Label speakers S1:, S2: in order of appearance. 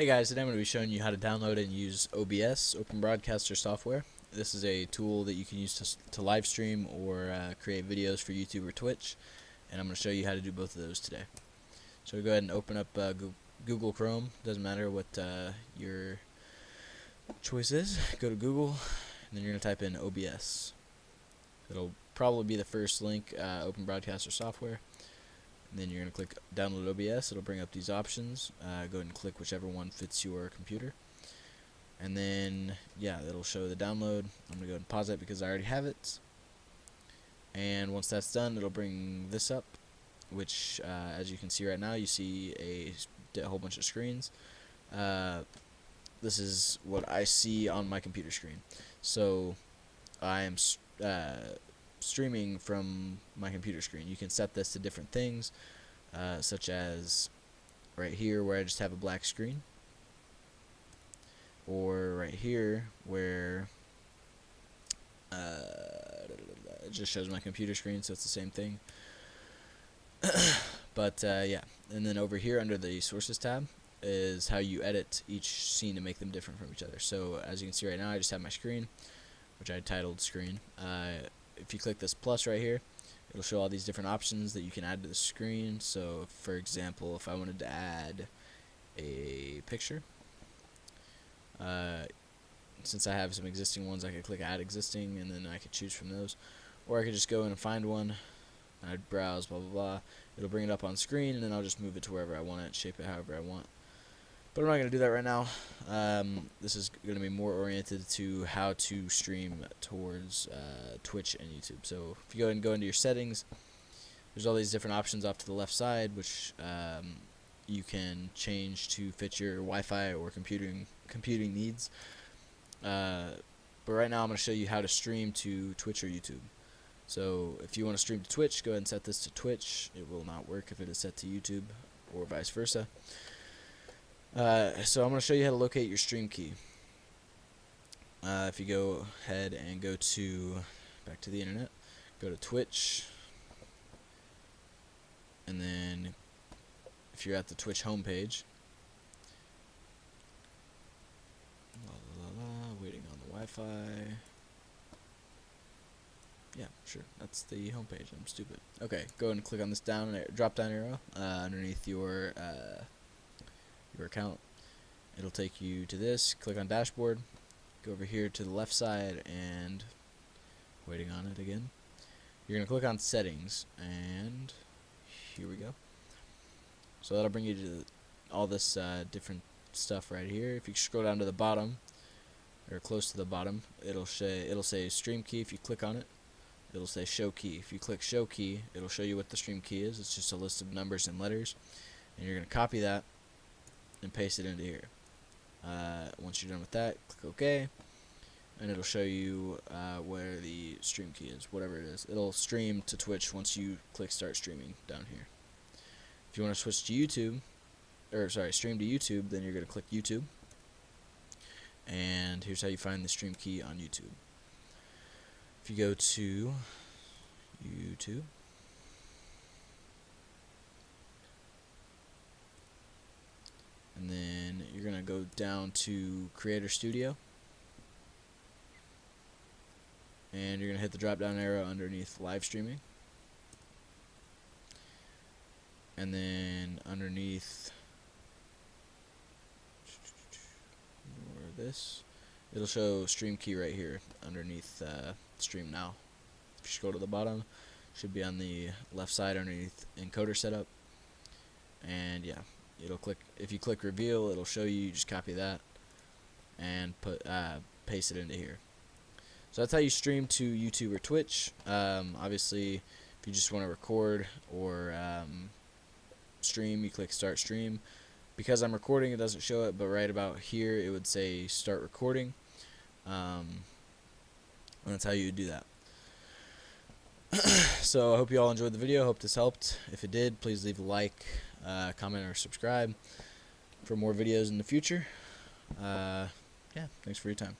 S1: Hey guys, today I'm going to be showing you how to download and use OBS, Open Broadcaster software. This is a tool that you can use to live stream or create videos for YouTube or Twitch, and I'm going to show you how to do both of those today. So go ahead and open up Google Chrome. Doesn't matter what your choice is. Go to Google, and then you're going to type in OBS. It'll probably be the first link, Open Broadcaster software. And then you're going to click download OBS. It'll bring up these options. Go ahead and click whichever one fits your computer. And then, yeah, it'll show the download. I'm going to go ahead and pause it because I already have it. And once that's done, it'll bring this up, which, as you can see right now, you see a whole bunch of screens. This is what I see on my computer screen. So I am streaming from my computer screen. You can set this to different things, such as right here where I just have a black screen, or right here where it just shows my computer screen, so it's the same thing. But yeah, and then over here under the sources tab is how you edit each scene to make them different from each other. So as you can see right now, I just have my screen, which I titled screen. If you click this plus right here, it'll show all these different options that you can add to the screen. So for example, if I wanted to add a picture, since I have some existing ones, I could click add existing, and then I could choose from those, or I could just go in and find one. I'd browse, blah blah blah. It'll bring it up on screen, and then I'll just move it to wherever I want it, shape it however I want. But I'm not going to do that right now. This is going to be more oriented to how to stream towards Twitch and YouTube. So if you go into your settings, there's all these different options off to the left side, which you can change to fit your Wi-Fi or computing needs. But right now I'm going to show you how to stream to Twitch or YouTube. So if you want to stream to Twitch, go ahead and set this to Twitch. It will not work if it is set to YouTube, or vice versa. So I'm going to show you how to locate your stream key. If you go ahead and go back to the internet, go to Twitch, and then if you're at the Twitch homepage, waiting on the Wi-Fi. Yeah, sure, that's the homepage. I'm stupid. Okay, go ahead and click on this drop down arrow underneath your account. It'll take you to this. Click on dashboard, go over here to the left side, and waiting on it again, you're gonna click on settings, and here we go. So that'll bring you to all this different stuff right here. If you scroll down to the bottom, or close to the bottom, it'll say stream key. If you click on it, it'll say show key. If you click show key, it'll show you what the stream key is. It's just a list of numbers and letters, and you're gonna copy that and paste it into here. Once you're done with that, click OK, and it'll show you where the stream key is, whatever it is. It'll stream to Twitch once you click start streaming down here. If you want to switch to YouTube, or sorry, stream to YouTube, then you're going to click YouTube, and here's how you find the stream key on YouTube. If you go to YouTube, and then you're going to go down to Creator Studio, and you're going to hit the drop down arrow underneath live streaming, and then underneath this, it'll show stream key right here underneath stream now. If you scroll to the bottom, should be on the left side underneath encoder setup, and yeah, if you click reveal, it'll show you. Just copy that and paste it into here. So that's how you stream to YouTube or Twitch. Obviously, if you just want to record or stream, you click start stream. Because I'm recording, it doesn't show it, but right about here it would say start recording. And that's how you would do that. So I hope you all enjoyed the video. Hope this helped. If it did, please leave a like, comment, or subscribe for more videos in the future. Yeah, thanks for your time.